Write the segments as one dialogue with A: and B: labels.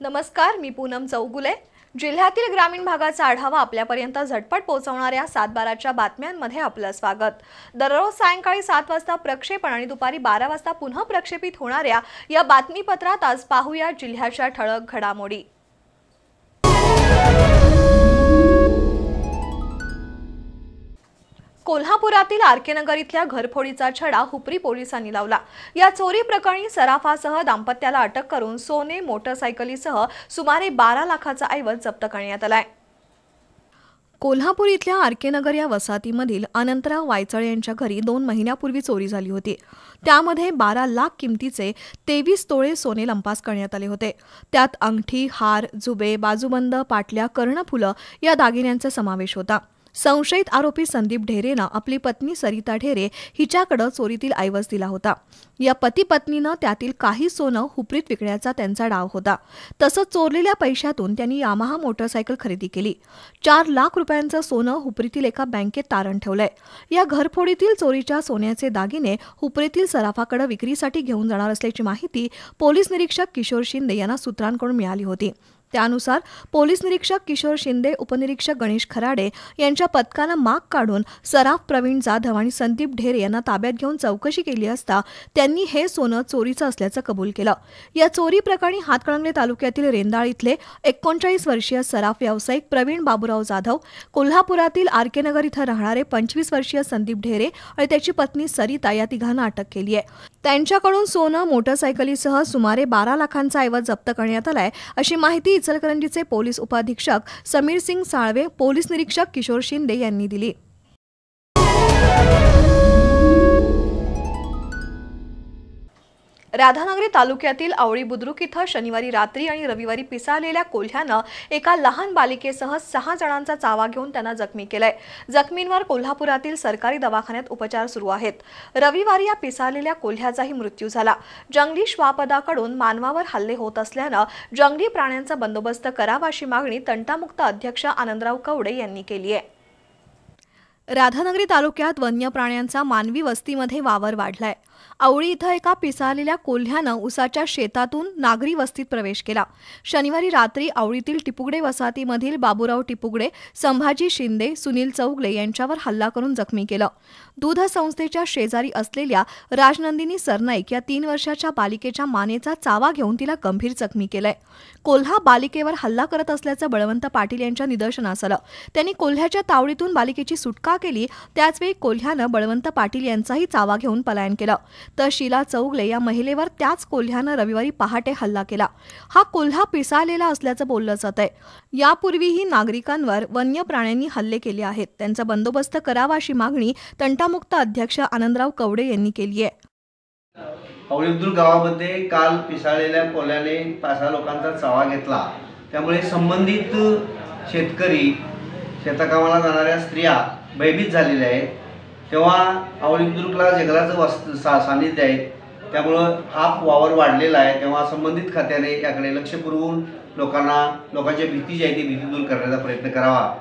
A: नमस्कार, मी पूनम चौगुले। जिल्ह्यातील ग्रामीण भागाचा आढावा आपल्यापर्यंत झटपट पोहोचवणाऱ्या 7/12च्या बातम्यांमध्ये आपलं स्वागत। दररोज सायंकाळी 7 वाजता प्रक्षेपण आणि दुपारी 12 वाजता पुन्हा प्रक्षेपित होणाऱ्या या बातमीपत्रात आज पाहूया जिल्ह्याच्या ठळक घडामोडी। कोल्हापुरातील आरके नगर इथल्या घरफोडीचा छडा हुपरी पोलिसांनी लावला। या चोरी प्रकरणी सराफासह दाम्पत्याला अटक करून सोने, मोटरसायकलीसह सुमारे 12 लाखाचा ऐवज जप्त करण्यात आलाय। कोल्हापूर इथल्या आरके नगर या वसाहतीमधील अनंतराव वायचळे यांच्या घरी 2 महिन्यापूर्वी चोरी झाली होती। त्यामध्ये 12 लाख किमतीचे 23 तोळे सोने लंपास करण्यात आले होते। त्यात अंगठी, हार, जुबे, बाजूबंद, पाटल्या, कर्णफुलं या दागिन्यांचा समावेश होता। संशयित आरोपी संदीप ढेरेनं आपली पत्नी सरिता ढेरे हिच्याकडे चोरीतील ऐवज दिला होता। या पती पत्नीनं त्यातील काही सोनं हुपरीत विकण्याचा त्यांचा डाव होता। तसंच चोरलेल्या पैशातून त्यांनी यामाहा मोटरसायकल खरेदी केली। 4 लाख रुपयांचं सोनं हुपरीतील एका बँकेत तारण ठेवलंय। या घरफोडीतील चोरीच्या सोन्याचे दागिने हुपरीतील सराफाकडे विक्रीसाठी घेऊन जाणार असल्याची माहिती पोलीस निरीक्षक किशोर शिंदे यांना सूत्रांकडून मिळाली होती। त्यानुसार पोलीस निरीक्षक किशोर शिंदे, उपनिरीक्षक गणेश खराडे यांच्या पथकानं माग काढून सराफ प्रवीण जाधव आणि संदीप ढेरे यांना ताब्यात घेऊन चौकशी केली असता त्यांनी हे सोनं चोरीचं असल्याचं कबूल केलं। या चोरी प्रकरणी हातकणंगले तालुक्यातील रेंदाळ इथले 39 वर्षीय सराफ व्यावसायिक प्रवीण बाबूराव जाधव, कोल्हापुरातील आरके नगर इथं राहणारे 25 वर्षीय संदीप ढेरे आणि त्याची पत्नी सरिता या तिघांना अटक केली आहे। त्यांच्याकडून सोनं, मोटरसायकलीसह सुमारे 12 लाखांचा ऐवज जप्त करण्यात आलाय, अशी माहिती इचलकरंजीचे पोलीस उपाधीक्षक समीर सिंग साळवे, पोलीस निरीक्षक किशोर शिंदे यांनी दिली। राधानगरी तालुक्यातील आवळी बुद्रुक इथं शनिवारी रात्री आणि रविवारी पिसाळलेल्या कोल्ह्यानं एका लहान बालिकेसह 6 जणांचा चावा घेऊन त्यांना जखमी केलाय। जखमींवर कोल्हापुरातील सरकारी दवाखान्यात उपचार सुरू आहेत। रविवारी या पिसाळलेल्या कोल्ह्याचाही मृत्यू झाला। जंगली श्वापदाकडून मानवावर हल्ले होत असल्यानं जंगली प्राण्यांचा बंदोबस्त करावा अशी मागणी तंटामुक्त अध्यक्ष आनंदराव कवडे यांनी केली आहे। राधानगरी तालुक्यात वन्य प्राण्यांचा मानवी वस्तीमध्ये वावर वाढलाय। आवळी इथं एका पिसाळलेल्या कोल्ह्यानं उसाच्या शेतातून नागरी वस्तीत प्रवेश केला। शनिवारी रात्री आवळीतील टिपुगडे वसाहतीमधील बाबूराव टिपुगडे, संभाजी शिंदे, सुनील चौगले यांच्यावर हल्ला करून जखमी केलं। दूध संस्थेच्या शेजारी असलेल्या राजनंदिनी सरनाईक या 3 वर्षाच्या बालिकेच्या मानेचा चावा घेऊन तिला गंभीर जखमी केलंय। कोल्हा बालिकेवर हल्ला करत असल्याचं बळवंत पाटील यांच्या निदर्शनास आलं। त्यांनी कोल्ह्याच्या तावडीतून बालिकेची सुटका केली। त्याचवेळी कोल्ह्यानं बळवंत पाटील यांचाही चावा घेऊन पलायन केलं। तर शीला चौगले या महिलेवर त्याच कोल्ह्यानं रविवारी पहाटे हल्ला केला। हा कोल्हा पिसाळलेला असल्याचं बोललं जातंय। यापूर्वीही नागरिकांवर वन्य प्राण्यांनी हल्ले केले आहेत, त्यांचा बंदोबस्त करावा अशी मागणी तंटामुक्त अध्यक्ष आनंदराव कवडे यांनी केली आहे।
B: आवळी बुद्रुक गावामध्ये काल पिसाळलेल्या कोल्ह्याने 5 लोकांचा चावा घेतला। त्यामुळे संबंधित शेतकरी, शेतकामाला जाणाऱ्या स्त्रिया भयभीत झालेल्या आहेत। तेव्हा आवळी बुद्रुकला जंगलाचं सानिध्य आहे, त्यामुळं हा वावर वाढलेला आहे। तेव्हा संबंधित खात्याने याकडे लक्ष पुरवून लोकांच्या भीती जी आहे ती भीती दूर करण्याचा प्रयत्न करावा।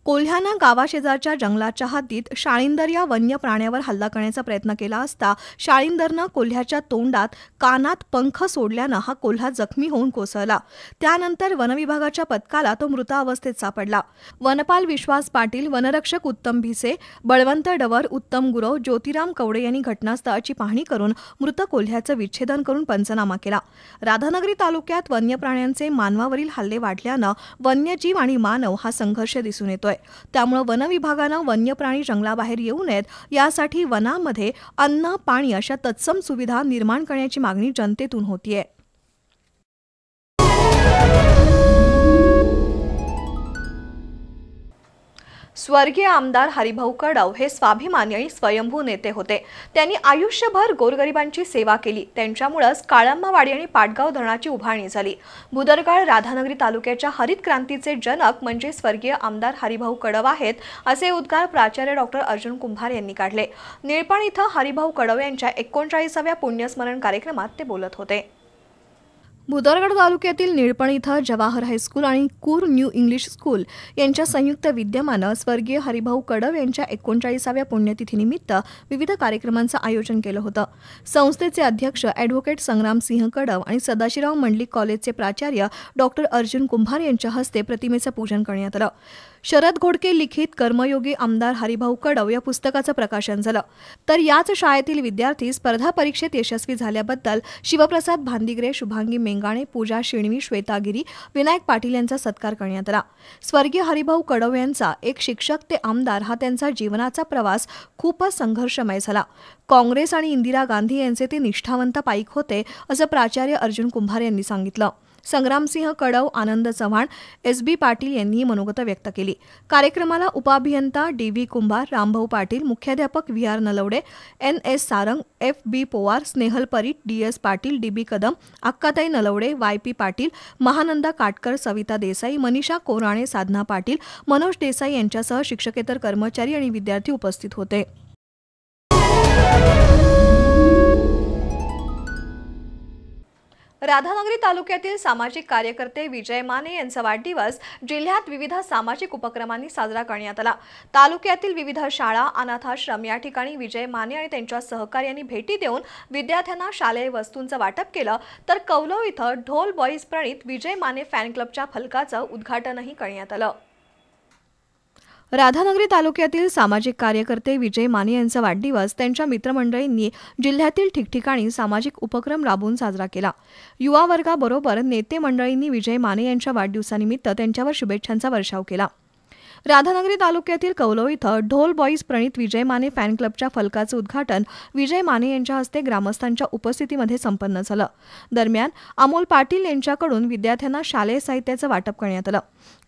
A: कोल्ह्यानं गावाशेजारच्या जंगलाच्या हद्दीत शाळींदर या वन्य प्राण्यावर हल्ला करण्याचा प्रयत्न केला असता शाळींदरनं कोल्ह्याच्या तोंडात, कानात पंख सोडल्यानं हा कोल्हा जखमी होऊन कोसळला। त्यानंतर वनविभागाच्या पथकाला तो मृत अवस्थेत सापडला। वनपाल विश्वास पाटील, वनरक्षक उत्तम भिसे, बळवंत डवर, उत्तम गुरव, ज्योतिराम कवडे यांनी घटनास्थळाची पाहणी करून मृत कोल्ह्याचं विच्छेदन करून पंचनामा केला। राधानगरी तालुक्यात वन्य प्राण्यांचे मानवावरील हल्ले वाढल्यानं वन्यजीव आणि मानव हा संघर्ष दिसून येतोय। त्यामुळे वन विभागानं वन्य प्राणी जंगलाबाहेर येऊ नयेत, यासाठी वनामध्ये अन्न, पाणी अशा तत्सम सुविधा निर्माण करण्याची मागणी जनतेतून होतीये। स्वर्गीय आमदार हरिभाऊ कडाव हे स्वाभिमानी आणि स्वयंभू नेते होते। त्यांनी आयुष्यभर गोरगरिबांची सेवा केली। त्यांच्यामुळेच काळंबावाडी आणि पाटगाव धरणाची उभारणी झाली। भुदरगड राधानगरी तालुक्याच्या हरित क्रांतीचे जनक म्हणजे स्वर्गीय आमदार हरिभाऊ कडाव आहेत, असे उद्गार प्राचार्य डॉक्टर अर्जुन कुंभार यांनी काढले। निळपण इथं हरिभाऊ कडाव यांच्या 39व्या पुण्यस्मरण कार्यक्रमात ते बोलत होते। भुदरगड तालुक्यातील निळपण इथं जवाहर हायस्कूल आणि कूर न्यू इंग्लिश स्कूल यांच्या संयुक्त विद्यमानं स्वर्गीय हरिभाऊ कडव यांच्या 39व्या पुण्यतिथीनिमित्त विविध कार्यक्रमांचं आयोजन केलं होतं. संस्थेचे अध्यक्ष ॲडव्होकेट संग्रामसिंह कडव आणि सदाशिवराव मंडलिक कॉलेजचे प्राचार्य डॉक्टर अर्जुन कुंभार यांच्या हस्ते प्रतिमेचं पूजन करण्यात आलं. शरद घोडके लिखित कर्मयोगी आमदार हरिभाऊ कडव या पुस्तकाचं प्रकाशन झालं. तर याच शाळेतील विद्यार्थी स्पर्धा परीक्षेत यशस्वी झाल्याबद्दल शिवप्रसाद भांदिगरे, शुभांगी मेंगाणे, पूजा शिणवी, श्वेता गिरी, विनायक पाटील यांचा सत्कार करण्यात आला. स्वर्गीय हरिभाऊ कडव यांचा एक शिक्षक ते आमदार हा त्यांचा जीवनाचा प्रवास खूपच संघर्षमय झाला. काँग्रेस आणि इंदिरा गांधी यांचे ते निष्ठावंत पाईक होते, असं प्राचार्य अर्जुन कुंभार यांनी सांगितलं. संग्रामसिंह कडव, आनंद चव्हाण, एस.बी. पाटील यांनी मनोगत व्यक्त केली. कार्यक्रमाला उपअभियंता डी.व्ही. कुंभार, रामभाऊ पाटील, मुख्याध्यापक V R. Nalawade, N S. Sarang, F B. Powar, Snehal Parit, D S. Patil, D B. Kadam, Akkatai Nalawade, Y P. Patil, Mahananda Katkar, Savita Desai, Manisha Korane, Sadhana Patil, Manoj Desai यांच्यासह शिक्षकेतर कर्मचारी आणि विद्यार्थी उपस्थित होते. राधानगरी तालुक्यातील सामाजिक कार्यकर्ते विजय माने यांचा वाढदिवस जिल्ह्यात विविध सामाजिक उपक्रमांनी साजरा करण्यात आला. तालुक्यातील विविध शाळा, अनाथाश्रम या ठिकाणी विजय माने आणि त्यांच्या सहकार्यांनी भेटी देऊन विद्यार्थ्यांना शालेय वस्तूंचं वाटप केलं. तर कौलव इथं ढोल बॉईज प्रणित विजय माने फॅन क्लबच्या फलकाचं उद्घाटनही करण्यात आलं. राधानगरी तालुक्यातील सामाजिक कार्यकर्ते विजय माने यांचा वाढदिवस त्यांच्या मित्रमंडळींनी जिल्ह्यातील ठिकठिकाणी सामाजिक उपक्रम राबवून साजरा केला. युवा वर्गाबरोबर नेते मंडळींनी विजय माने यांच्या वाढदिवसानिमित्त त्यांच्यावर शुभेच्छांचा वर्षाव केला. राधानगरी तालुक्यातील कौलव इथं ढोल बॉईज प्रणित विजय माने फॅन क्लबच्या फलकाचं उद्घाटन विजय माने यांच्या हस्ते ग्रामस्थांच्या उपस्थितीमध्ये संपन्न झालं. दरम्यान अमोल पाटील यांच्याकडून विद्यार्थ्यांना शालेय साहित्याचं वाटप करण्यात आलं.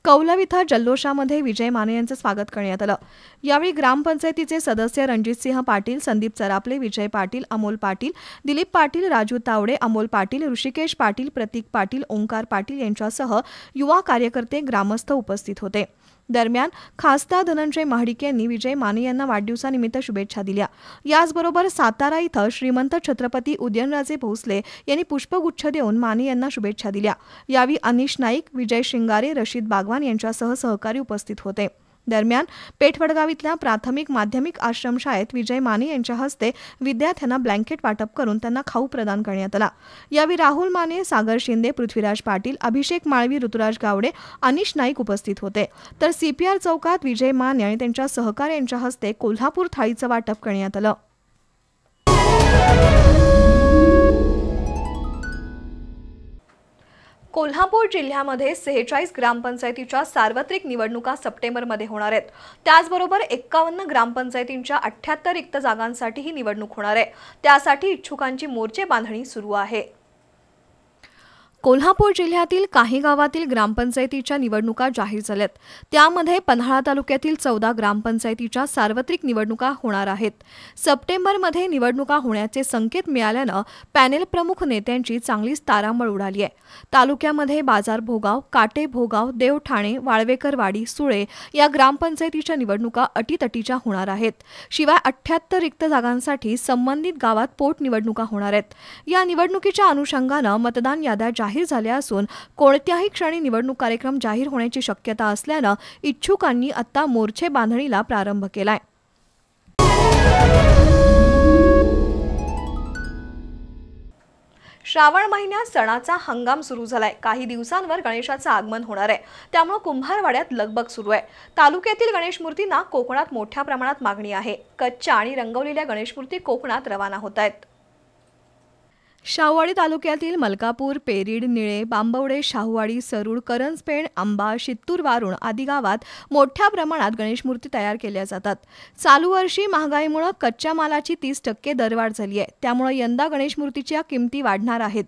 A: कौलव इथं जल्लोषामध्ये विजय माने यांचं स्वागत करण्यात आलं. यावेळी ग्रामपंचायतीचे सदस्य रणजितसिंह पाटील, संदीप चरापले, विजय पाटील, अमोल पाटील, दिलीप पाटील, राजू तावडे, अमोल पाटील, ऋषिकेश पाटील, प्रतीक पाटील, ओंकार पाटील यांच्यासह युवा कार्यकर्ते, ग्रामस्थ उपस्थित होते. दरम्यान खासदार धनंजय महाडिक यांनी विजय माने यांना वाढदिवसानिमित्त शुभेच्छा दिल्या. याचबरोबर सातारा इथं श्रीमंत छत्रपती उदयनराजे भोसले यांनी पुष्पगुच्छ देऊन माने यांना शुभेच्छा दिल्या. यावेळी अनिश नाईक, विजय शिंगारे, रशीद बागवान यांच्यासह सहकारी उपस्थित होते. दरम्यान पेठवडगाव इथल्या प्राथमिक माध्यमिक आश्रमशाळेत विजय माने यांच्या हस्ते विद्यार्थ्यांना ब्लँकेट वाटप करून त्यांना खाऊ प्रदान करण्यात आला. यावेळी राहुल माने, सागर शिंदे, पृथ्वीराज पाटील, अभिषेक माळवी, ऋतुराज गावडे, अनिश नाईक उपस्थित होते. तर सीपीआर चौकात विजय माने आणि त्यांच्या सहकाऱ्यांच्या हस्ते कोल्हापूर थाळीचं वाटप करण्यात आलं. कोल्हापूर जिल्ह्यामध्ये 46 ग्रामपंचायतीच्या सार्वत्रिक निवडणुका सप्टेंबरमध्ये होणार आहेत. त्याचबरोबर 51 ग्रामपंचायतींच्या 78 रिक्त जागांसाठी ही निवडणूक होणार आहे. त्यासाठी इच्छुकांची मोर्चे बांधणी सुरू आहे. कोल्हापूर जिल्ह्यातील काही गावातील ग्रामपंचायतीच्या निवडणुका जाहीर झाल्यात. त्यामध्ये पन्हाळा तालुक्यातील 14 ग्रामपंचायतीच्या सार्वत्रिक निवडणुका होणार आहेत. सप्टेंबरमध्ये निवडणुका होण्याचे संकेत मिळाल्यानं पॅनेल प्रमुख नेत्यांची चांगलीच तारांबळ उडाली आहे. तालुक्यामध्ये बाजार भोगाव, काटे भोगाव, देवठाणे, वाळवेकरवाडी, सुळे या ग्रामपंचायतीच्या निवडणुका अटीतटीच्या होणार आहेत. शिवाय 78 रिक्त जागांसाठी संबंधित गावात पोटनिवडणुका होणार आहेत. या निवडणुकीच्या अनुषंगानं मतदान याद्या जाहीर झाल्या असून कोणत्याही क्षणी निवडणूक कार्यक्रम जाहीर होण्याची शक्यता असल्यानं इच्छुकांनी आता मोर्चे बांधणीला प्रारंभ केलाय. श्रावण महिन्यात सणाचा हंगाम सुरू झालाय. काही दिवसांवर गणेशाचं आगमन होणार आहे. त्यामुळे कुंभारवाड्यात लगबग सुरू आहे. तालुक्यातील गणेश मूर्तींना कोकणात मोठ्या प्रमाणात मागणी आहे. कच्च्या आणि रंगवलेल्या गणेश मूर्ती कोकणात रवाना होत आहेत. शाहूवाडी तालुक्यातील मलकापूर, पेरीड, निळे, बांबवडे, शाहूवाडी, सरूड, करंजपेण, आंबा, शित्तूर, वारुण आदी गावात मोठ्या प्रमाणात गणेश मूर्ती तयार केल्या जातात. चालू वर्षी महागाईमुळे कच्च्या मालाची 30% दरवाढ झाली आहे. त्यामुळे यंदा गणेश मूर्तीच्या किमती वाढणार आहेत.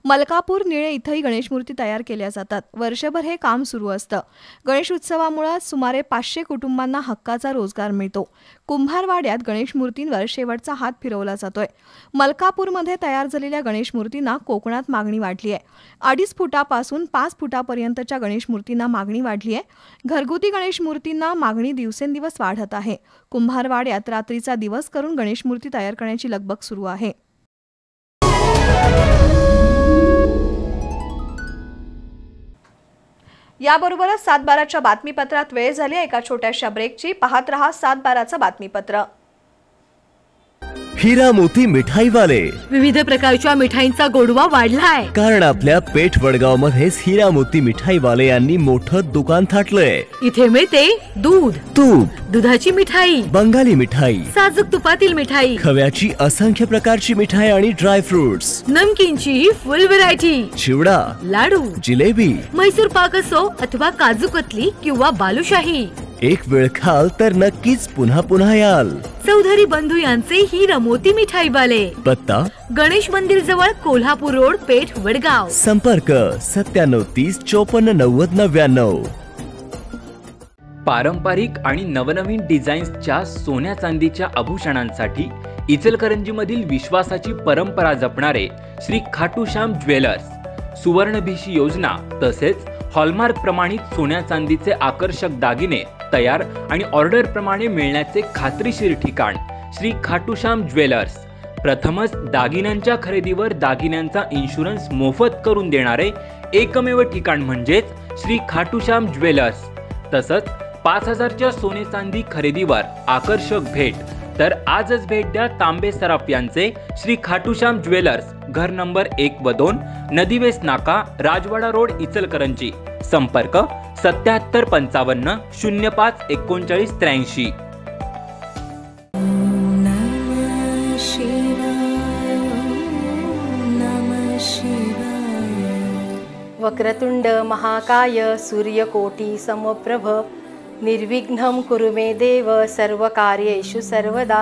A: मलकापूर, निळे इथंही गणेश मूर्ती तयार केल्या जातात. वर्षभर हे काम सुरू असतं. गणेश उत्सवामुळे सुमारे 500 कुटुंबांना हक्काचा रोजगार मिळतो. कुंभारवाड्यात गणेश मूर्तींवर शेवटचा हात फिरवला जातोय. मलकापूरमध्ये तयार झालेल्या गणेश मूर्तींना कोकणात मागणी वाढली आहे. 2.5 फुटापासून 5 फुटापर्यंतच्या गणेश मूर्तींना मागणी वाढली आहे. घरगुती गणेश मूर्तींना मागणी दिवसेंदिवस वाढत आहे. कुंभारवाड्यात रात्रीचा दिवस करून गणेश मूर्ती तयार करण्याची लगबग सुरू आहे. याबरोबरच 7/12च्या बातमीपत्रात वेळ झाली एका छोट्याशा ब्रेकची. पाहत रहा 7/12चं बातमीपत्र.
C: हिरा मोती मिठाईवाले.
D: विविध प्रकारच्या मिठाईंचा गोडवा वाढलाय,
C: कारण आपल्या पेठ वडगाव मध्येच हिरा मोती मिठाईवाले यांनी मोठं दुकान थाटलंय.
D: इथे मिळते दूध,
C: तूप,
D: दुधाची मिठाई,
C: बंगाली मिठाई,
D: साजूक तुपातील मिठाई,
C: खव्याची असंख्य प्रकारची मिठाई आणि ड्राय फ्रुट्स,
D: नमकीनची फुल व्हरायटी,
C: चिवडा,
D: लाडू,
C: जिलेबी,
D: मैसूर पाक असो अथवा काजू कतली किंवा बालुशाही.
C: एक वेळ खाल तर नक्कीच पुन्हा पुन्हा याल.
D: चौधरी बंधू यांचे हिरा मोती मिठाईवाले.
C: पत्ता
D: गणेश मंदिर जवळ कोल्हापूर रोड, पेठ वडगाव.
C: संपर्क 9730 5490 99.
E: पारंपरिक आणि नवनवीन डिझाईन्सच्या सोन्या चांदीच्या आभूषणांसाठी इचलकरंजीमधील विश्वासाची परंपरा जपणारे श्री खाटूश्याम ज्वेलर्स सुवर्णभिषी योजना तसेच हॉलमार्क प्रमाणित सोन्या चांदीचे आकर्षक दागिने तयार आणि ऑर्डर प्रमाणे मिळण्याचे खात्रीशीर ठिकाण श्री खाटूश्याम ज्वेलर्स. प्रथमच दागिन्यांच्या खरेदीवर दागिन्यांचा इन्शुरन्स मोफत करून देणारे एकमेव ठिकाण म्हणजेच श्री खाटूश्याम ज्वेलर्स. तसंच 5000च्या सोने चांदी खरेदीवर आकर्षक भेट. तर आजच भेट द्या तांबे सराफ यांचे श्री खाटूश्याम ज्वेलर्स, घर नंबर 1 व 2, नदीवेस नाका, राजवाडा रोड, इचलकरंजी. संपर्क 7755 05 39 83.
F: वक्रतुंड महाकाय सूर्यकोटी समप्रभ निर्विघ्नं कुरु मे देव सर्वकार्येषु सर्वदा.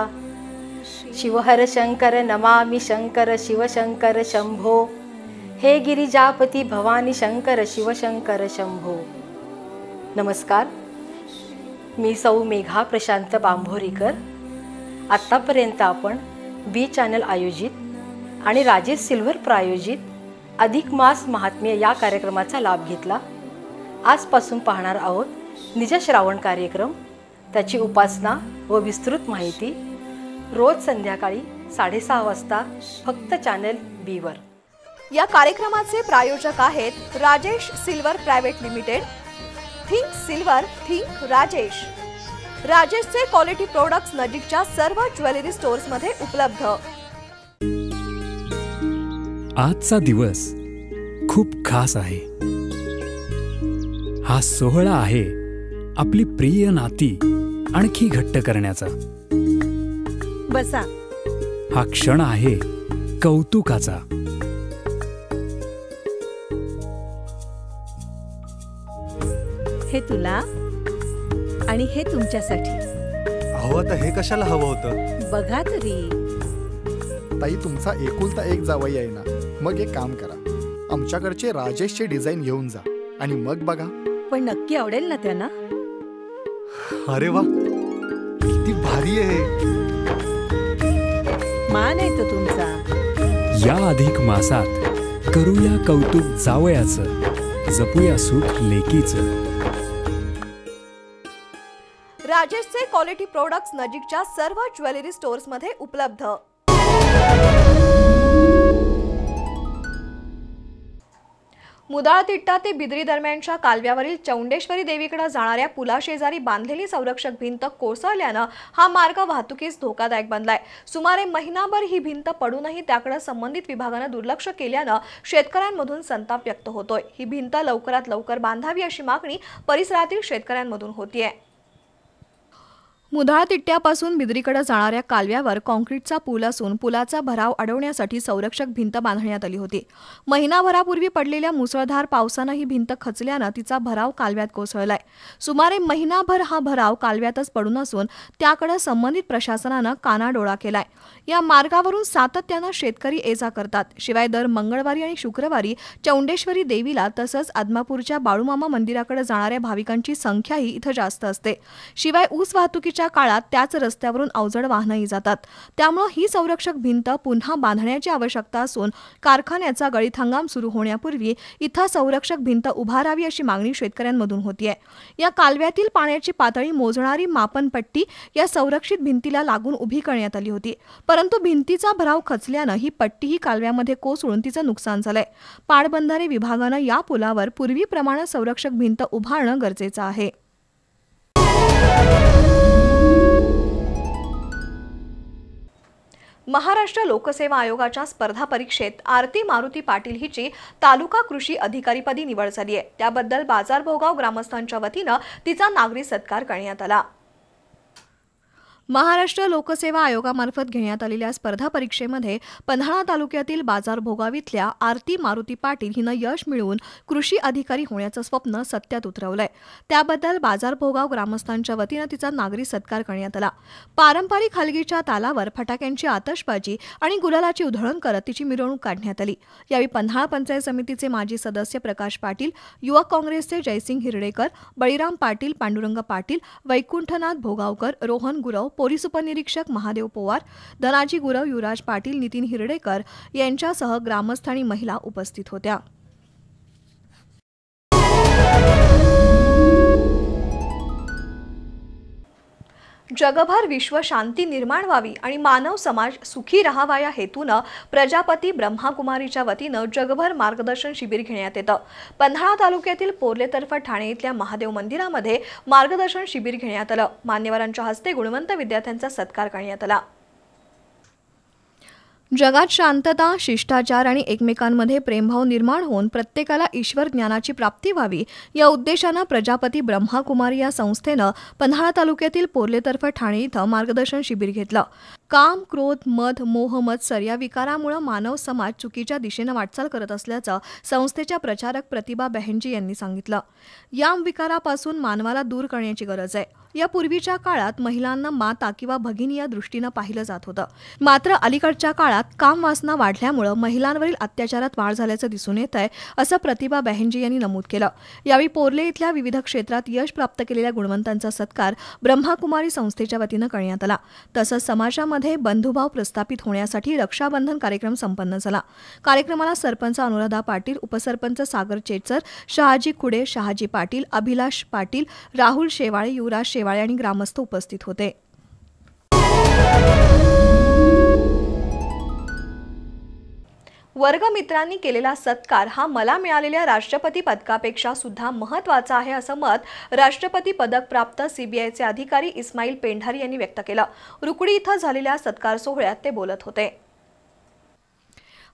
F: शिवहर शंकर नमामि शंकर शिवशंकर शंभो. हे गिरिजापती भवानी शंकर शिवशंकर शंभो. नमस्कार, मी सौ मेघा प्रशांत बांभोरीकर. आत्तापर्यंत आपण बी चॅनल आयोजित आणि राजेश सिल्वर प्रायोजित अधिक मास महात्म्य या कार्यक्रमाचा लाभ घेतला. आजपासून पाहणार आहोत निज श्रावण कार्यक्रम, त्याची उपासना व विस्तृत माहिती रोज संध्याकाळी 6:30 वाजता फक्त चॅनल बी वर.
A: या कार्यक्रमाचे प्रायोजक आहेत Rajesh silver private limited. Think silver, think Rajesh. राजेशचे क्वालिटी प्रोडक्ट्स नजीकच्या सर्व ज्वेलरी स्टोअर्स मध्ये उपलब्ध.
G: आजचा दिवस खूप खास आहे. हा सोहळा आहे आपली प्रिय नाती आणखी घट्ट करण्याचा.
D: बसा.
G: हा क्षण आहे कौतुकाचा.
D: हे तुला आणि हे तुमच्यासाठी.
H: अहो, आता हे कशाला हवं होतं?
D: बघा तरी.
H: ताई, तुमचा एकुलता एक जावई आहे ना, मग एक काम करा, आमच्याकडचे राजेशचे डिझाईन घेऊन जा आणि मग बघा.
D: पण नक्की आवडेल ना त्यांना?
H: अरे वा, किती भारी आहे.
D: मान आहे तो तुमचा.
G: या अधिक मासात करूया कौतुक जावयाचं, जपूया सुख लेकीचं.
A: राजेशचे क्वालिटी प्रोडक्ट्स नजीकच्या सर्व ज्वेलरी स्टोअर्स मध्ये उपलब्ध. मुदाळ तिट्टा ते बिदरी दरम्यानच्या कालव्यावरील चौंडेश्वरी देवीकडे जाणाऱ्या पुलाशेजारी बांधलेली संरक्षक भिंत कोसळल्यानं हा मार्ग वाहतुकीस धोकादायक बनलाय. सुमारे महिनाभर ही भिंत पडूनही त्याकडे संबंधित विभागानं दुर्लक्ष केल्यानं शेतकऱ्यांमधून संताप व्यक्त होतोय. ही भिंत लवकरात लवकर बांधावी अशी मागणी परिसरातील शेतकऱ्यांमधून होतीये. मुधाळ तिट्ट्यापासून बिदरीकडे जाणाऱ्या कालव्यावर कॉन्क्रीटचा पूल असून पुलाचा भराव अडवण्यासाठी संरक्षक भिंत बांधण्यात आली होती. महिनाभरापूर्वी पडलेल्या मुसळधार पावसानं ही भिंत खचल्यानं तिचा भराव कालव्यात कोसळलाय. सुमारे महिनाभर हा भराव कालव्यातच पडून असून त्याकडे संबंधित प्रशासनानं कानाडोळा केलाय. या मार्गावरून सातत्यानं शेतकरी ये-जा करतात. शिवाय दर मंगळवारी आणि शुक्रवारी चौंडेश्वरी देवीला तसंच आदमापूरच्या बाळूमामा मंदिराकडे जाणाऱ्या भाविकांची संख्याही इथं जास्त असते. शिवाय ऊस वाहतुकीच्या पावसाच्या काळात त्याच रस्त्यावरून अवजड वाहनंही जातात. त्यामुळे ही संरक्षक भिंत पुन्हा बांधण्याची आवश्यकता असून कारखान्याचा गळीत हंगाम सुरू होण्यापूर्वी इथं संरक्षक भिंत उभारावी अशी मागणी शेतकऱ्यांमधून होतीये. या कालव्यातील पाण्याची पातळी मोजणारी मापनपट्टी या संरक्षित भिंतीला लागून उभी करण्यात आली होती. परंतु भिंतीचा भराव खचल्यानं ही पट्टीही कालव्यामध्ये कोसळून तिचं नुकसान झालंय. पाटबंधारे विभागानं या पुलावर पूर्वीप्रमाणे संरक्षक भिंत उभारणं गरजेचं आहे. महाराष्ट्र लोकसेवा आयोगाच्या स्पर्धा परीक्षेत आरती मारुती पाटील हिची तालुका कृषी अधिकारीपदी निवड झाली आहे. त्याबद्दल बाजारभोगाव ग्रामस्थांच्या वतीनं तिचा नागरी सत्कार करण्यात आला. महाराष्ट्र लोकसेवा आयोगामार्फत घेण्यात आलेल्या स्पर्धा परीक्षेमध्ये पन्हाळा तालुक्यातील बाजारभोगाव इथल्या आरती मारुती पाटील हिनं यश मिळवून कृषी अधिकारी होण्याचं स्वप्न सत्यात उतरवलंय. त्याबद्दल बाजारभोगाव ग्रामस्थांच्या वतीनं तिचा नागरी सत्कार करण्यात आला. पारंपरिक हलगीच्या तालावर फटाक्यांची आतषबाजी आणि गुलालाची उधळण करत तिची मिरवणूक काढण्यात आली. यावेळी पन्हाळा पंचायत समितीचे माजी सदस्य प्रकाश पाटील, युवक काँग्रेसचे जयसिंग हिरडेकर, बळीराम पाटील, पांडुरंग पाटील, वैकुंठनाथ भोगावकर, रोहन गुरव, पोलीस उपनिरीक्षक महादेव पोवार, धनाजी गुरव, युवराज पाटील, नितीन हिरडेकर यांच्यासह ग्रामस्थ आणि महिला उपस्थित होत्या. जगभर विश्व शांती निर्माण व्हावी आणि मानव समाज सुखी राहावा या हेतूनं प्रजापती ब्रह्माकुमारीच्या वतीनं जगभर मार्गदर्शन शिबिर घेण्यात येतं. पन्हाळा तालुक्यातील पोर्लेतर्फे ठाणे इथल्या महादेव मंदिरामध्ये मार्गदर्शन शिबिर घेण्यात आलं. मान्यवरांच्या हस्ते गुणवंत विद्यार्थ्यांचा सत्कार करण्यात आला. जगात शांतता, शिष्टाचार आणि एकमेकांमध्ये प्रेमभाव निर्माण होऊन प्रत्येकाला ईश्वर ज्ञानाची प्राप्ती व्हावी या उद्देशानं प्रजापती ब्रह्माकुमारी या संस्थेनं पन्हाळा तालुक्यातील पोर्लेतर्फे ठाणे इथं मार्गदर्शन शिबिर घेतलं. काम, क्रोध, मद, मोह, मत्सर या विकारामुळे मानव समाज चुकीच्या दिशेनं वाटचाल करत असल्याचं संस्थेच्या प्रचारक प्रतिभा बहनजी यांनी सांगितलं. या विकारापासून मानवाला दूर करण्याची गरज आहे. या पूर्वीच्या काळात महिलांना माता किंवा भगिनी या दृष्टीनं पाहिलं जात होतं. मात्र अलीकडच्या काळात कामवासना वाढल्यामुळे महिलांवरील अत्याचारात वाढ झाल्याचं दिसून येत आहे, असं प्रतिभा बहनजी यांनी नमूद केलं. यावेळी पोर्ले इथल्या विविध क्षेत्रात यश प्राप्त केलेल्या गुणवंतांचा सत्कार ब्रह्माकुमारी संस्थेच्या वतीनं करण्यात आला. तसंच समाजामध्ये बंधुभाव प्रस्थापित होण्यासाठी रक्षाबंधन कार्यक्रम संपन्न झाला. कार्यक्रमाला सरपंच अनुराधा पाटील, उपसरपंच सागर चेचर, शहाजी खुडे, शहाजी पाटील, अभिलाष पाटील, राहुल शेवाळे, युवराज शेवाळे आणि ग्रामस्थ उपस्थित होते. वर्गमित्रांनी केलेला सत्कार हा मला मिळालेल्या राष्ट्रपती पदकापेक्षा सुद्धा महत्त्वाचा आहे, असं मत राष्ट्रपती पदक प्राप्त सीबीआयचे अधिकारी इस्माईल पेंढारी यांनी व्यक्त केलं. रुकडी इथं झालेल्या सत्कार सोहळ्यात ते बोलत होते.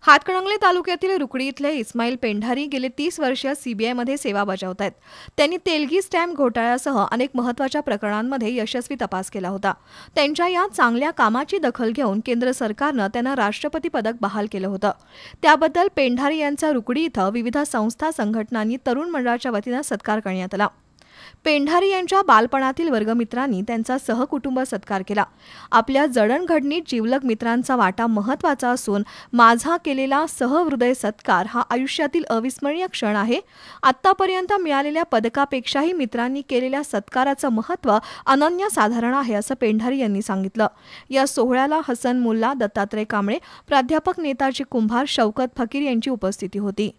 A: हातकणंगले तालुक्यातील रुकडी इथले इस्माईल पेंढारी गेले 30 वर्ष सीबीआयमध्ये सेवा बजावत आहेत. त्यांनी तेलगी स्टॅम्प घोटाळ्यासह अनेक महत्त्वाच्या प्रकरणांमध्ये यशस्वी तपास केला होता. त्यांच्या या चांगल्या कामाची दखल घेऊन केंद्र सरकारनं त्यांना राष्ट्रपती पदक बहाल केलं होतं. त्याबद्दल पेंढारी यांचा रुकडी इथं विविध संस्था, संघटनांनी तरुण मंडळाच्या वतीनं सत्कार करण्यात आला. पेंढारी यांच्या बालपणातील वर्गमित्रांनी त्यांचा सहकुटुंब सत्कार केला. आपल्या जडणघडणीत जिवलग मित्रांचा वाटा महत्त्वाचा असून माझा केलेला सहृदय सत्कार हा आयुष्यातील अविस्मरणीय क्षण आहे. आत्तापर्यंत मिळालेल्या पदकापेक्षाही मित्रांनी केलेल्या सत्काराचं महत्त्व अनन्यसाधारण आहे, असं पेंढारी यांनी सांगितलं. या सोहळ्याला हसन मुल्ला, दत्तात्रय कांबळे, प्राध्यापक नेताजी कुंभार, शौकत फकीर यांची उपस्थिती होती.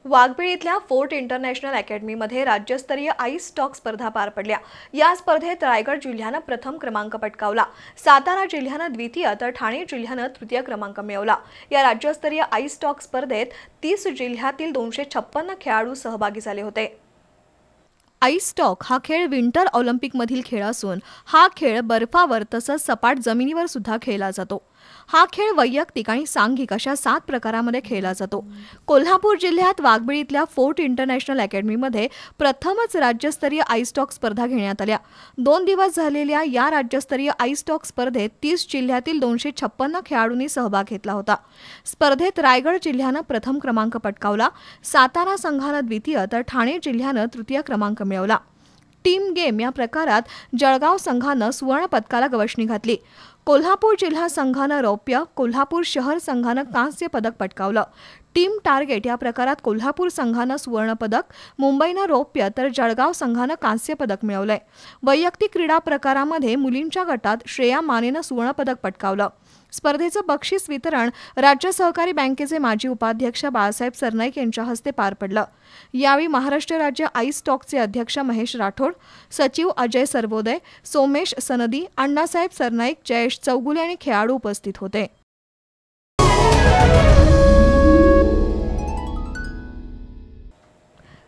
A: वाघबीळ इथल्या फोर्ट इंटरनॅशनल अकॅडमीमध्ये राज्यस्तरीय आईस स्टॉक स्पर्धा पार पडल्या. या स्पर्धेत रायगड जिल्ह्यानं प्रथम क्रमांक पटकावला. सातारा जिल्ह्यानं द्वितीय तर ठाणे जिल्ह्यानं तृतीय क्रमांक मिळवला. या राज्यस्तरीय आईस स्टॉक स्पर्धेत 30 जिल्ह्यातील 256 खेळाडू सहभागी झाले होते. आईस स्टॉक हा खेळ विंटर ऑलिम्पिकमधील खेळ असून हा खेळ बर्फावर तसंच सपाट जमिनीवर सुद्धा खेळला जातो. हा खेळ वैयक्तिक आणि सांघिक अशा 7 प्रकारामध्ये खेळला जातो. कोल्हापूर जिल्ह्यात वाघबीळ इथल्या फोर्ट इंटरनॅशनल अकॅडमीमध्ये प्रथमच राज्यस्तरीय आईस स्टॉक स्पर्धा घेण्यात आल्या. 2 दिवस झालेल्या या राज्यस्तरीय आईस स्टॉक स्पर्धेत 30 जिल्ह्यातील 256 खेळाडूंनी सहभाग घेतला होता. स्पर्धेत रायगड जिल्ह्यानं प्रथम क्रमांक पटकावला. सातारा संघानं द्वितीय तर ठाणे जिल्ह्यानं तृतीय क्रमांक मिळवला. टीम गेम या प्रकारात जळगाव संघानं सुवर्ण पदकाला गवसणी घातली. कोल्हापूर जिल्हा संघानं रौप्य, कोल्हापूर शहर संघानं कांस्य पदक पटकावलं. टीम टार्गेट या प्रकारात कोल्हापूर संघानं सुवर्णपदक, मुंबईनं रौप्य तर जळगाव संघानं कांस्य पदक मिळवलंय. वैयक्तिक क्रीडा प्रकारामध्ये मुलींच्या गटात श्रेया मानेनं सुवर्णपदक पटकावलं. स्पर्धेचं बक्षीस वितरण राज्य सहकारी बँकेचे माजी उपाध्यक्ष बाळासाहेब सरनाईक यांच्या हस्ते पार पडलं. यावेळी महाराष्ट्र राज्य आईस स्टॉकचे अध्यक्ष महेश राठोड, सचिव अजय सर्वोदय, सोमेश सनदी, अण्णासाहेब सरनाईक, जयेश चौगुले आणि खेळाडू उपस्थित होते.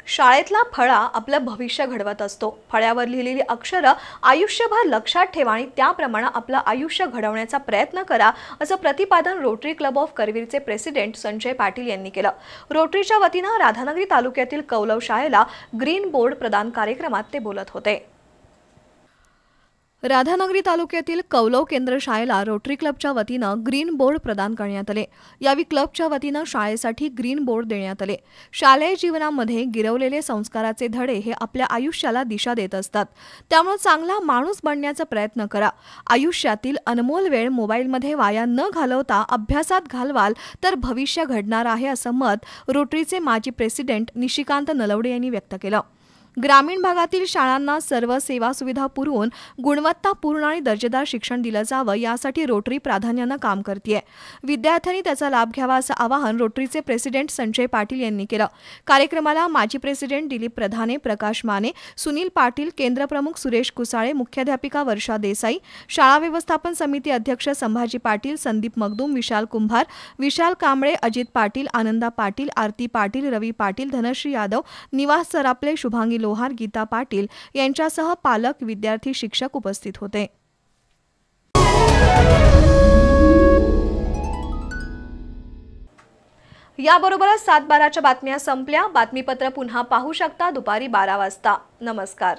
A: शाळेतला फळा आपलं भविष्य घडवत असतो. फळ्यावर लिहिलेली अक्षरं आयुष्यभर लक्षात ठेवा आणि त्याप्रमाणे आपलं आयुष्य घडवण्याचा प्रयत्न करा, असं प्रतिपादन रोटरी क्लब ऑफ करवीरचे प्रेसिडेंट संजय पाटील यांनी केलं. रोटरीच्या वतीनं राधानगरी तालुक्यातील कौलव शाळेला ग्रीन बोर्ड प्रदान कार्यक्रमात ते बोलत होते. राधानगरी तालुक्यातील कौलव केंद्र शाळेला रोटरी क्लबच्या वतीनं ग्रीन बोर्ड प्रदान करण्यात आले. यावेळी क्लबच्या वतीनं शाळेसाठी ग्रीन बोर्ड देण्यात आले. शालेय जीवनामध्ये गिरवलेले संस्काराचे धडे हे आपल्या आयुष्याला दिशा देत असतात. त्यामुळे चांगला माणूस बनण्याचा प्रयत्न करा. आयुष्यातील अनमोल वेळ मोबाईलमध्ये वाया न घालवता अभ्यासात घालवाल तर भविष्य घडणार आहे, असं मत रोटरीचे माजी प्रेसिडेंट निशिकांत नलवडे यांनी व्यक्त केलं. ग्रामीण भागातील शाळांना सर्व सेवा सुविधा पुरवून गुणवत्तापूर्ण आणि दर्जेदार शिक्षण दिलं जावं यासाठी रोटरी प्राधान्यानं काम करतेय. विद्यार्थ्यांनी त्याचा लाभ घ्यावा असं आवाहन रोटरीचे प्रेसिडेंट संजय पाटील यांनी केलं. कार्यक्रमाला माजी प्रेसिडेंट दिलीप प्रधाने, प्रकाश माने, सुनील पाटील, केंद्रप्रमुख सुरेश कुसाळे, मुख्याध्यापिका वर्षा देसाई, शाळा व्यवस्थापन समिती अध्यक्ष संभाजी पाटील, संदीप मगदूम, विशाल कुंभार, विशाल कांबळे, अजित पाटील, आनंदा पाटील, आरती पाटील, रवी पाटील, धनश्री यादव, निवास सरापले, शुभांगी लोहार, गीता पाटील यांच्यासह पालक, विद्यार्थी, शिक्षक उपस्थित होते. याबरोबरच 7:12च्या बातम्या संपल्या. बातमीपत्र पुन्हा पाहू शकता दुपारी 12 वाजता. नमस्कार.